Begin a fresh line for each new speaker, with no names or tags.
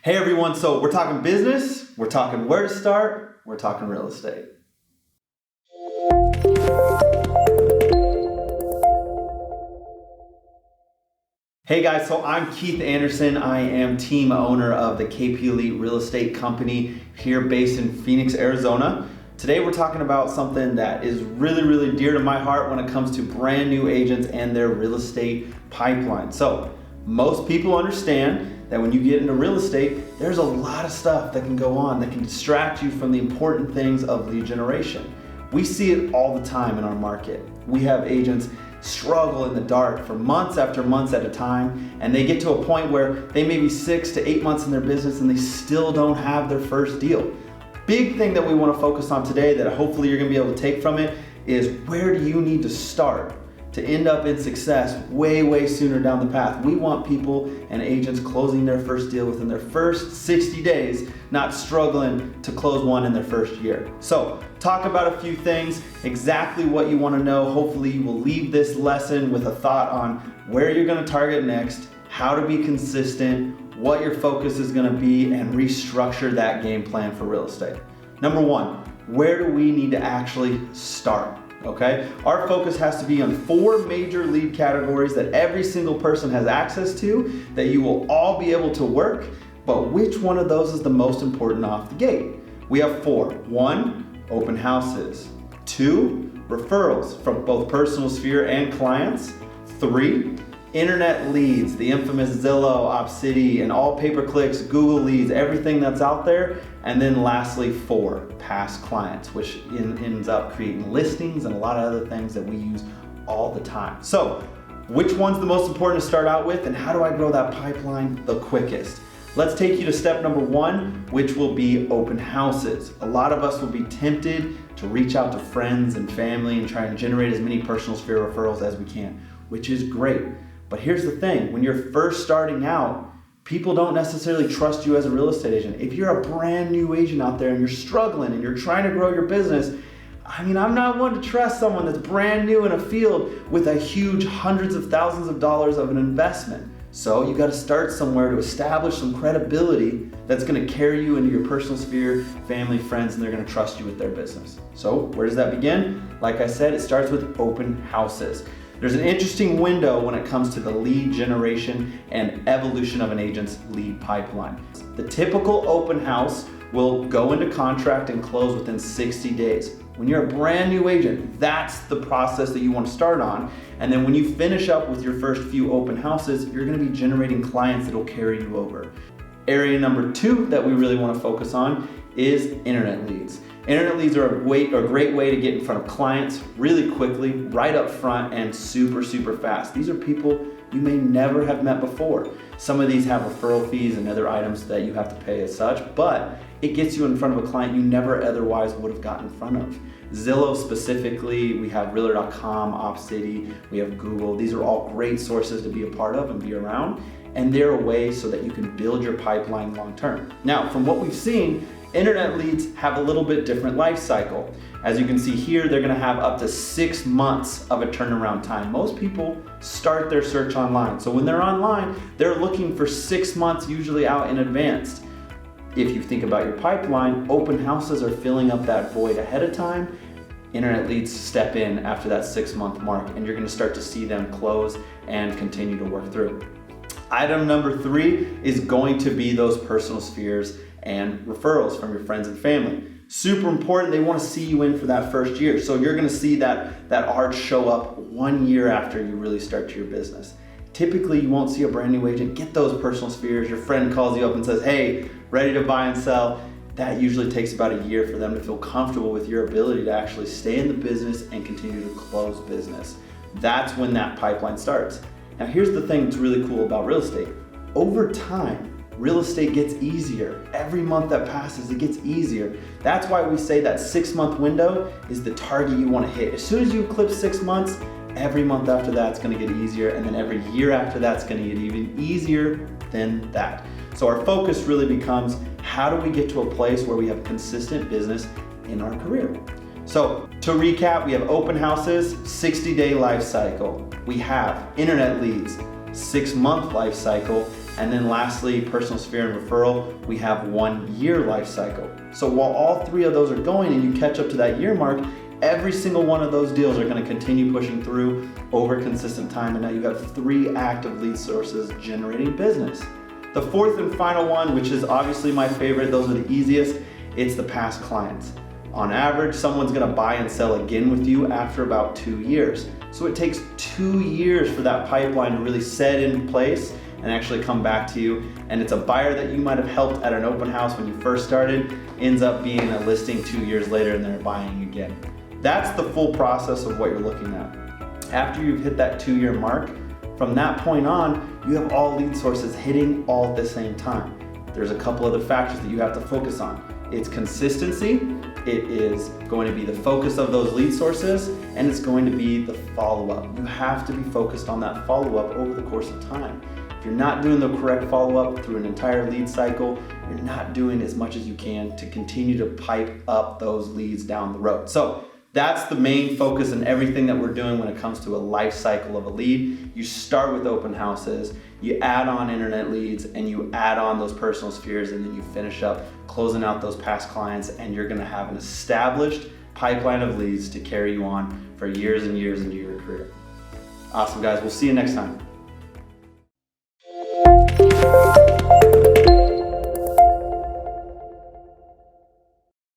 Hey everyone, so we're talking business, we're talking where to start, we're talking real estate. Hey guys, so I'm Keith Anderson. I am team owner of the KP Elite Real Estate Company here based in Phoenix, Arizona. Today we're talking about something that is really dear to my heart when it comes to brand new agents and their real estate pipeline. So most people understand that when you get into real estate, there's a lot of stuff that can go on that can distract you from the important things of lead generation. We see it all the time in our market. We have agents struggle in the dark for months after months at a time, and they get to a point where they may be 6 to 8 months in their business and they still don't have their first deal. Big thing that we want to focus on today that hopefully you're going to be able to take from it is where do you need to start to end up in success way sooner down the path. We want people and agents closing their first deal within their first 60 days, not struggling to close one in their first year. So talk about a few things, exactly what you want to know. Hopefully you will leave this lesson with a thought on where you're going to target next, how to be consistent, what your focus is going to be, and restructure that game plan for real estate. Number one, where do we need to actually start? Okay, our focus has to be on 4 major lead categories that every single person has access to, that you will all be able to work, but which one of those is the most important off the gate? We have 4. 1, open houses. 2, referrals from both personal sphere and clients. 3, internet leads, the infamous Zillow, Opcity, and all pay-per-clicks, Google leads, everything that's out there. And then lastly, 4, past clients, which ends up creating listings and a lot of other things that we use all the time. So which one's the most important to start out with, and how do I grow that pipeline the quickest? Let's take you to step number 1, which will be open houses. A lot of us will be tempted to reach out to friends and family and try and generate as many personal sphere referrals as we can, which is great. But here's the thing, when you're first starting out, people don't necessarily trust you as a real estate agent. If you're a brand new agent out there and you're struggling and you're trying to grow your business, I'm not one to trust someone that's brand new in a field with a huge hundreds of thousands of dollars of an investment. So you got to start somewhere to establish some credibility that's going to carry you into your personal sphere, family, friends, and they're going to trust you with their business. So where does that begin? Like I said, it starts with open houses. There's an interesting window when it comes to the lead generation and evolution of an agent's lead pipeline. The typical open house will go into contract and close within 60 days. When you're a brand new agent, that's the process that you want to start on. And then when you finish up with your first few open houses, you're going to be generating clients that will carry you over. Area number 2 that we really want to focus on is internet leads. Internet leads are a great way to get in front of clients really quickly, right up front, and super fast. These are people you may never have met before. Some of these have referral fees and other items that you have to pay as such, but it gets you in front of a client you never otherwise would have gotten in front of. Zillow specifically, we have Realtor.com, Opcity, we have Google. These are all great sources to be a part of and be around, and they're a way so that you can build your pipeline long term. Now, from what we've seen, internet leads have a little bit different life cycle. As you can see here, they're gonna have up to 6 months of a turnaround time. Most people start their search online. So when they're online, they're looking for 6 months usually out in advance. If you think about your pipeline, open houses are filling up that void ahead of time. Internet leads step in after that 6-month mark, and you're gonna start to see them close and continue to work through. Item number 3 is going to be those personal spheres and referrals from your friends and family. Super important, they want to see you in for that first year. So you're going to see that arch show up 1 year after you really start your business. Typically, you won't see a brand new agent get those personal spheres. Your friend calls you up and says, hey, ready to buy and sell. That usually takes about a year for them to feel comfortable with your ability to actually stay in the business and continue to close business. That's when that pipeline starts. Now here's the thing that's really cool about real estate. Over time, real estate gets easier. Every month that passes, it gets easier. That's why we say that 6-month window is the target you want to hit. As soon as you eclipse 6 months, every month after that's going to get easier, and then every year after that's going to get even easier than that. So our focus really becomes, how do we get to a place where we have consistent business in our career? So to recap, we have open houses, 60-day life cycle. We have internet leads, 6-month life cycle, And then lastly, personal sphere and referral, we have 1 year life cycle. So while all 3 of those are going and you catch up to that year mark, every single one of those deals are going to continue pushing through over consistent time, and now you have 3 active lead sources generating business. The 4th and final one, which is obviously my favorite, those are the easiest, it's the past clients. On average, someone's going to buy and sell again with you after about 2 years. So it takes 2 years for that pipeline to really set in place and actually come back to you. And it's a buyer that you might have helped at an open house when you first started, ends up being a listing 2 years later and they're buying again. That's the full process of what you're looking at. After you've hit that 2-year mark, from that point on, you have all lead sources hitting all at the same time. There's a couple other factors that you have to focus on. It's consistency, it is going to be the focus of those lead sources, and it's going to be the follow-up. You have to be focused on that follow-up over the course of time. If you're not doing the correct follow-up through an entire lead cycle, you're not doing as much as you can to continue to pipe up those leads down the road. So that's the main focus in everything that we're doing when it comes to a life cycle of a lead. You start with open houses, you add on internet leads, and you add on those personal spheres, and then you finish up closing out those past clients, and you're gonna have an established pipeline of leads to carry you on for years and years into your career. Awesome, guys. We'll see you next time.